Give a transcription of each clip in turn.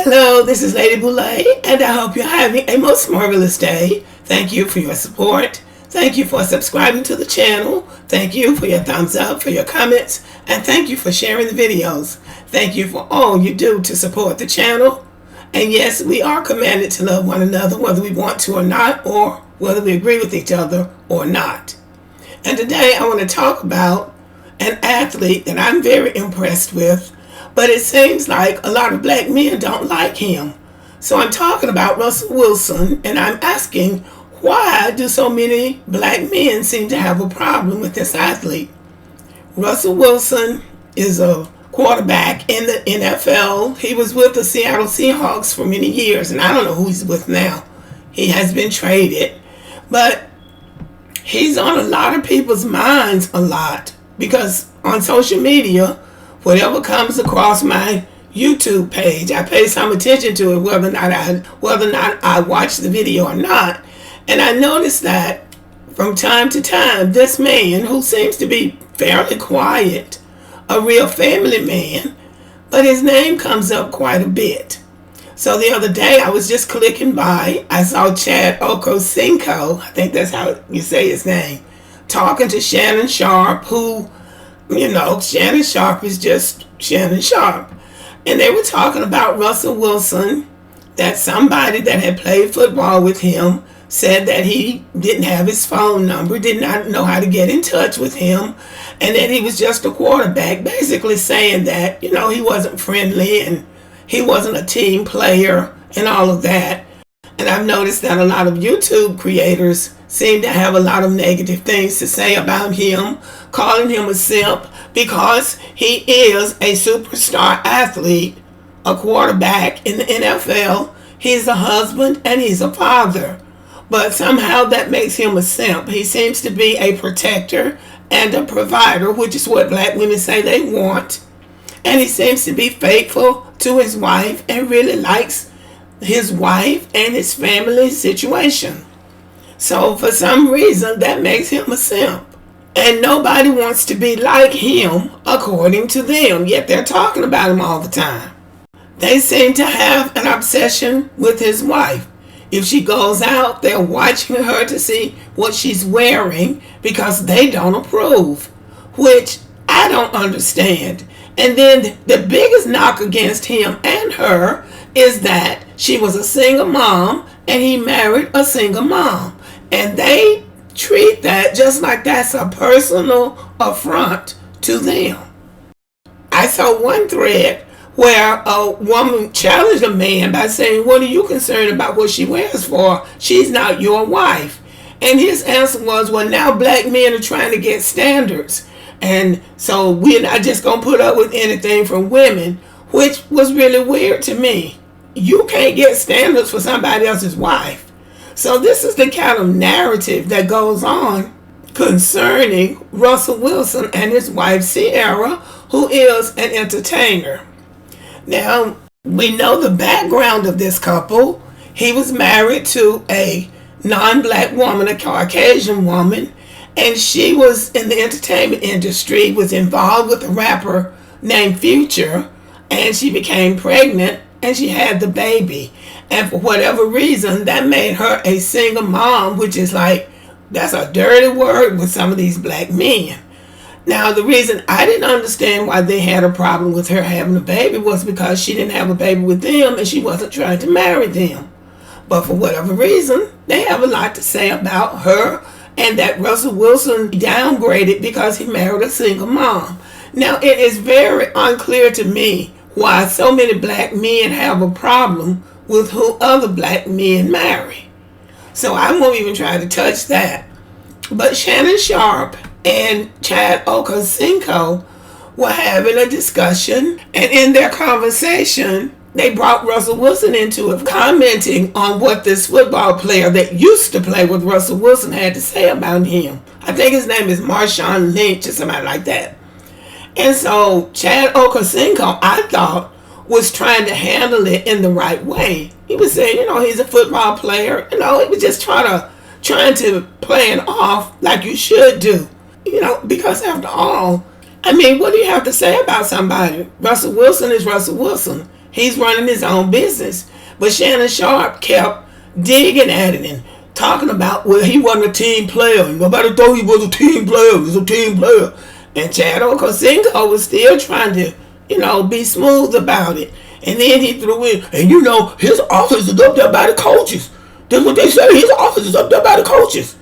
Hello, this is Lady Boulay, and I hope you're having a most marvelous day. Thank you for your support. Thank you for subscribing to the channel. Thank you for your thumbs up, for your comments, and thank you for sharing the videos. Thank you for all you do to support the channel. And yes, we are commanded to love one another, whether we want to or not, or whether we agree with each other or not. And today I want to talk about an athlete that I'm very impressed with, but it seems like a lot of black men don't like him. So I'm talking about Russell Wilson, and I'm asking, why do so many black men seem to have a problem with this athlete? Russell Wilson is a quarterback in the NFL. He was with the Seattle Seahawks for many years, and I don't know who he's with now. He has been traded, but he's on a lot of people's minds a lot, because on social media, whatever comes across my YouTube page, I pay some attention to it, whether or not I watch the video or not. And I noticed that from time to time, this man, who seems to be fairly quiet, a real family man, but his name comes up quite a bit. So the other day, I was just clicking by, I saw Chad Ochocinco, I think that's how you say his name, talking to Shannon Sharpe, who, Shannon Sharpe is just Shannon Sharpe. And they were talking about Russell Wilson, that somebody that had played football with him said that he didn't have his phone number, did not know how to get in touch with him, and that he was just a quarterback, basically saying that, he wasn't friendly and he wasn't a team player and all of that. And I've noticed that a lot of YouTube creators seem to have a lot of negative things to say about him, calling him a simp because he is a superstar athlete, a quarterback in the NFL. He's a husband and he's a father. But somehow that makes him a simp. He seems to be a protector and a provider, which is what black women say they want. And he seems to be faithful to his wife and really likes his wife and his family situation. So for some reason, that makes him a simp. And nobody wants to be like him, according to them, yet they're talking about him all the time. They seem to have an obsession with his wife. If she goes out, they're watching her to see what she's wearing because they don't approve, which I don't understand. And then the biggest knock against him and her is that she was a single mom and he married a single mom. And they treat that just like that's a personal affront to them. I saw one thread where a woman challenged a man by saying, what are you concerned about what she wears for? She's not your wife. And his answer was, well, now black men are trying to get standards. And so we're not just going to put up with anything from women, which was really weird to me. You can't get standards for somebody else's wife. So this is the kind of narrative that goes on concerning Russell Wilson and his wife, Ciara, who is an entertainer. Now, we know the background of this couple. He was married to a non-black woman, a Caucasian woman, and she was in the entertainment industry, was involved with a rapper named Future, and she became pregnant and she had the baby. And for whatever reason, that made her a single mom, which is like, that's a dirty word with some of these black men. Now, the reason I didn't understand why they had a problem with her having a baby was because she didn't have a baby with them and she wasn't trying to marry them. But for whatever reason, they have a lot to say about her and that Russell Wilson downgraded because he married a single mom. Now, it is very unclear to me why so many black men have a problem with who other black men marry. So I won't even try to touch that. But Shannon Sharpe and Chad Ochocinco were having a discussion, and in their conversation, they brought Russell Wilson into it, commenting on what this football player that used to play with Russell Wilson had to say about him. I think his name is Marshawn Lynch or somebody like that. And so Chad Ochocinco, I thought, was trying to handle it in the right way. He was saying, he's a football player. He was just trying to play it off like you should do. Because after all, what do you have to say about somebody? Russell Wilson is Russell Wilson. He's running his own business. But Shannon Sharpe kept digging at it and talking about, well, he wasn't a team player. Nobody thought he was a team player. He was a team player. And Chad Okosinko was still trying to, be smooth about it. And then he threw in, and his office is up there by the coaches. That's what they say. His office is up there by the coaches.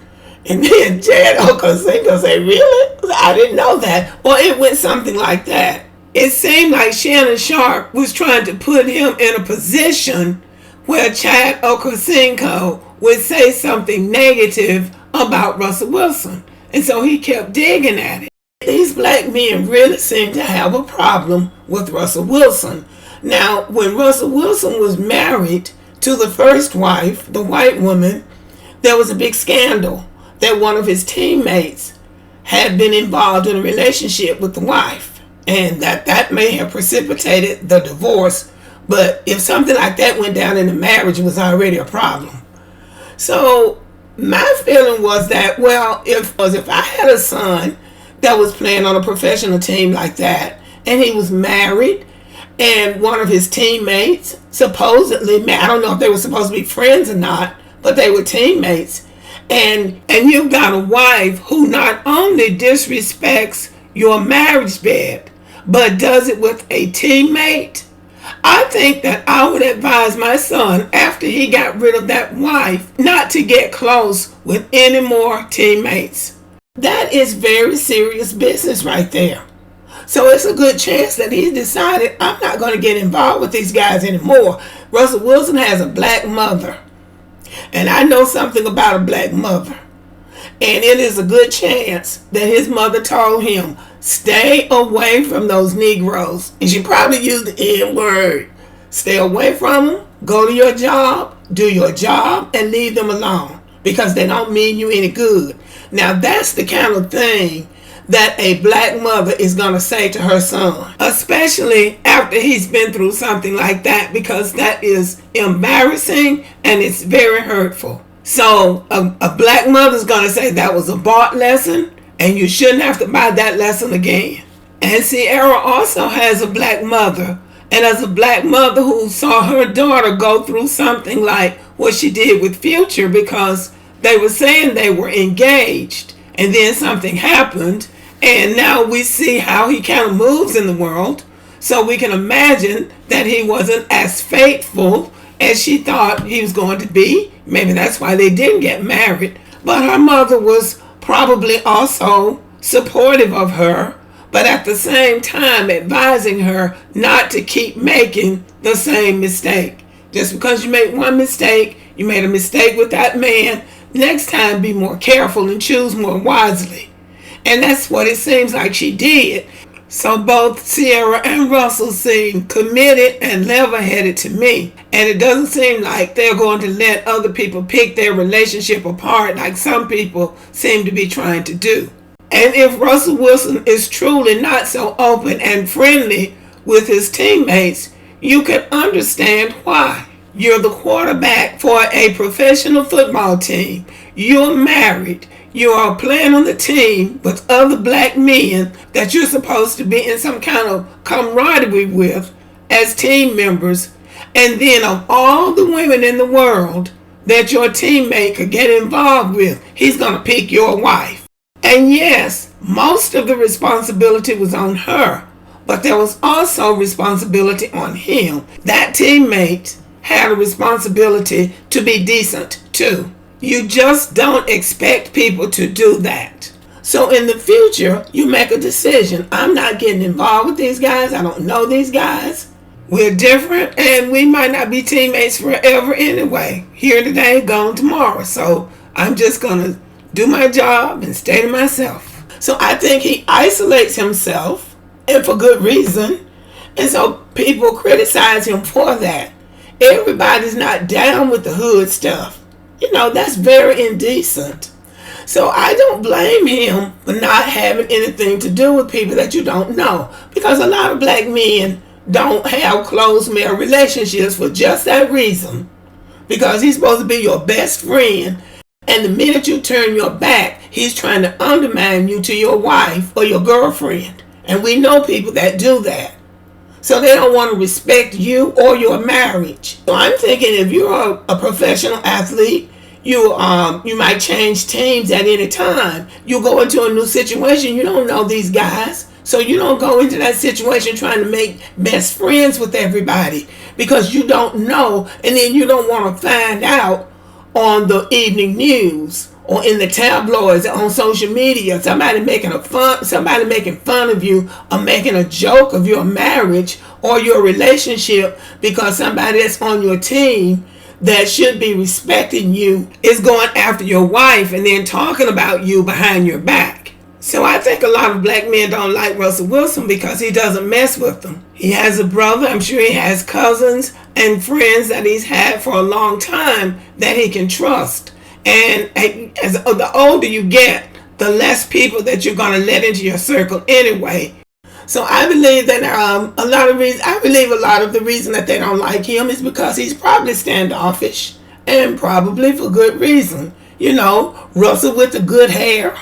And then Chad Okosinko said, really? I didn't know that. Or it went something like that. It seemed like Shannon Sharpe was trying to put him in a position where Chad Okosinko would say something negative about Russell Wilson. And so he kept digging at it. These black men really seem to have a problem with Russell Wilson. Now, when Russell Wilson was married to the first wife, the white woman, there was a big scandal that one of his teammates had been involved in a relationship with the wife, and that may have precipitated the divorce. But if something like that went down in the marriage, it was already a problem. So my feeling was that, well, if I had a son that was playing on a professional team like that, and he was married, and one of his teammates supposedly, I don't know if they were supposed to be friends or not, but they were teammates, and you've got a wife who not only disrespects your marriage bed, but does it with a teammate, I think that I would advise my son, after he got rid of that wife, not to get close with any more teammates. That is very serious business right there. So it's a good chance that he decided, I'm not going to get involved with these guys anymore. Russell Wilson has a black mother. And I know something about a black mother. And it is a good chance that his mother told him, stay away from those Negroes. And she probably used the N-word. Stay away from them, go to your job, do your job, and leave them alone. Because they don't mean you any good. Now that's the kind of thing that a black mother is going to say to her son. Especially after he's been through something like that. Because that is embarrassing and it's very hurtful. So a black mother's going to say that was a bought lesson and you shouldn't have to buy that lesson again. And Ciara also has a black mother. And as a black mother who saw her daughter go through something like what she did with Future, because they were saying they were engaged and then something happened and now we see how he kind of moves in the world. So we can imagine that he wasn't as faithful as she thought he was going to be. Maybe that's why they didn't get married. But her mother was probably also supportive of her, but at the same time advising her not to keep making the same mistake. Just because you make one mistake, you made a mistake with that man, next time be more careful and choose more wisely. And that's what it seems like she did. So both Ciara and Russell seem committed and level-headed to me. And it doesn't seem like they're going to let other people pick their relationship apart like some people seem to be trying to do. And if Russell Wilson is truly not so open and friendly with his teammates, you can understand why. You're the quarterback for a professional football team. You're married. You are playing on the team with other black men that you're supposed to be in some kind of camaraderie with as team members. And then of all the women in the world that your teammate could get involved with, he's going to pick your wife. And yes, most of the responsibility was on her, but there was also responsibility on him. That teammate had a responsibility to be decent too. You just don't expect people to do that. So in the future, you make a decision. I'm not getting involved with these guys. I don't know these guys. We're different and we might not be teammates forever anyway. Here today, gone tomorrow. So I'm just going to do my job and stay to myself. So I think he isolates himself, and for good reason. And so people criticize him for that. Everybody's not down with the hood stuff. That's very indecent. So I don't blame him for not having anything to do with people that you don't know. Because a lot of black men don't have close male relationships for just that reason. Because he's supposed to be your best friend. And the minute you turn your back, he's trying to undermine you to your wife or your girlfriend. And we know people that do that. So they don't want to respect you or your marriage. So I'm thinking if you're a professional athlete, you might change teams at any time. You go into a new situation, you don't know these guys. So you don't go into that situation trying to make best friends with everybody because you don't know, and then you don't want to find out on the evening news or in the tabloids or on social media somebody making fun of you or making a joke of your marriage or your relationship because somebody that's on your team that should be respecting you is going after your wife and then talking about you behind your back. So I think a lot of black men don't like Russell Wilson because he doesn't mess with them. He has a brother, I'm sure he has cousins and friends that he's had for a long time that he can trust. And as the older you get, the less people that you're going to let into your circle anyway. So I believe that a lot of the reason that they don't like him is because he's probably standoffish and probably for good reason. You know, Russell with the good hair,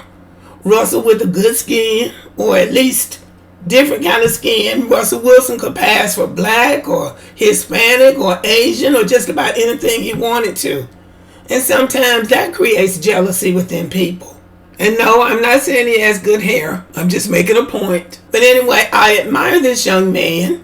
Russell with the good skin, or at least different kind of skin. Russell Wilson could pass for black or Hispanic or Asian or just about anything he wanted to. And sometimes that creates jealousy within people. And no, I'm not saying he has good hair. I'm just making a point. But anyway, I admire this young man.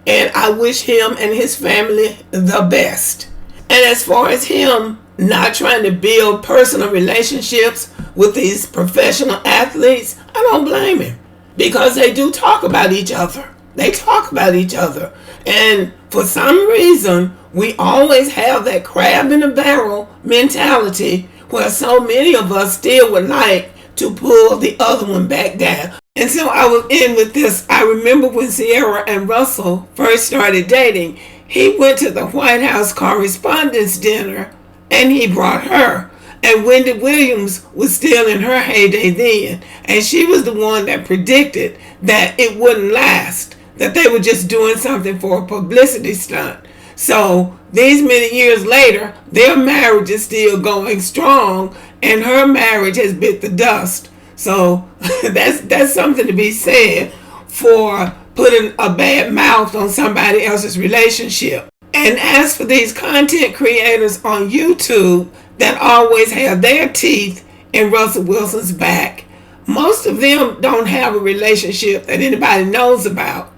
And I wish him and his family the best. And as far as him not trying to build personal relationships with these professional athletes, I don't blame him. Because they do talk about each other. They talk about each other. And for some reason, we always have that crab in the barrel mentality where so many of us still would like to pull the other one back down. And so I will end with this. I remember when Ciara and Russell first started dating, he went to the White House Correspondents' Dinner and he brought her. And Wendy Williams was still in her heyday then. And she was the one that predicted that it wouldn't last, that they were just doing something for a publicity stunt. So these many years later, their marriage is still going strong and her marriage has bit the dust. So that's something to be said for putting a bad mouth on somebody else's relationship. And as for these content creators on YouTube that always have their teeth in Russell Wilson's back, most of them don't have a relationship that anybody knows about.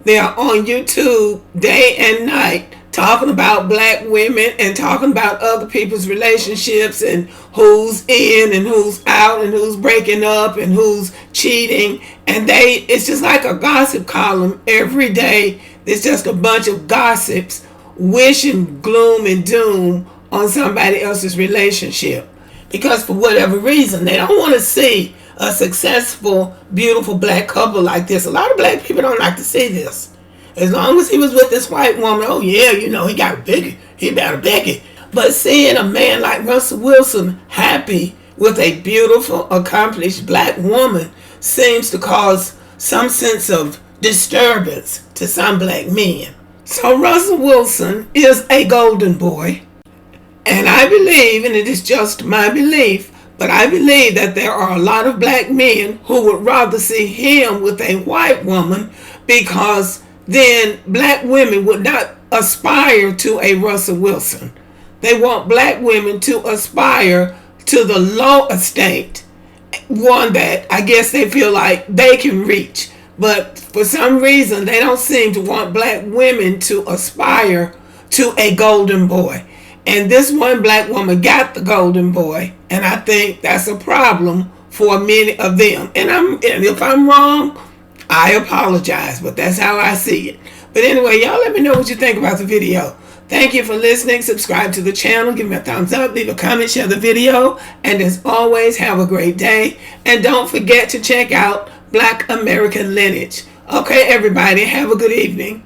They are on YouTube day and night talking about black women and talking about other people's relationships and who's in and who's out and who's breaking up and who's cheating. And it's just like a gossip column every day. There's just a bunch of gossips wishing gloom and doom on somebody else's relationship. Because for whatever reason, they don't want to see a successful, beautiful black couple like this. A lot of black people don't like to see this. As long as he was with this white woman, oh yeah, you know, he got a biggie. He about a Becky. But seeing a man like Russell Wilson happy with a beautiful, accomplished black woman seems to cause some sense of disturbance to some black men. So Russell Wilson is a golden boy. And I believe, and it is just my belief, but I believe that there are a lot of black men who would rather see him with a white woman because then black women would not aspire to a Russell Wilson. They want black women to aspire to the low estate, one that I guess they feel like they can reach. But for some reason, they don't seem to want black women to aspire to a golden boy. And this one black woman got the golden boy, and I think that's a problem for many of them. And if I'm wrong, I apologize, but that's how I see it. But anyway, y'all let me know what you think about the video. Thank you for listening. Subscribe to the channel. Give me a thumbs up. Leave a comment. Share the video. And as always, have a great day. And don't forget to check out Black American Lineage. Okay, everybody, have a good evening.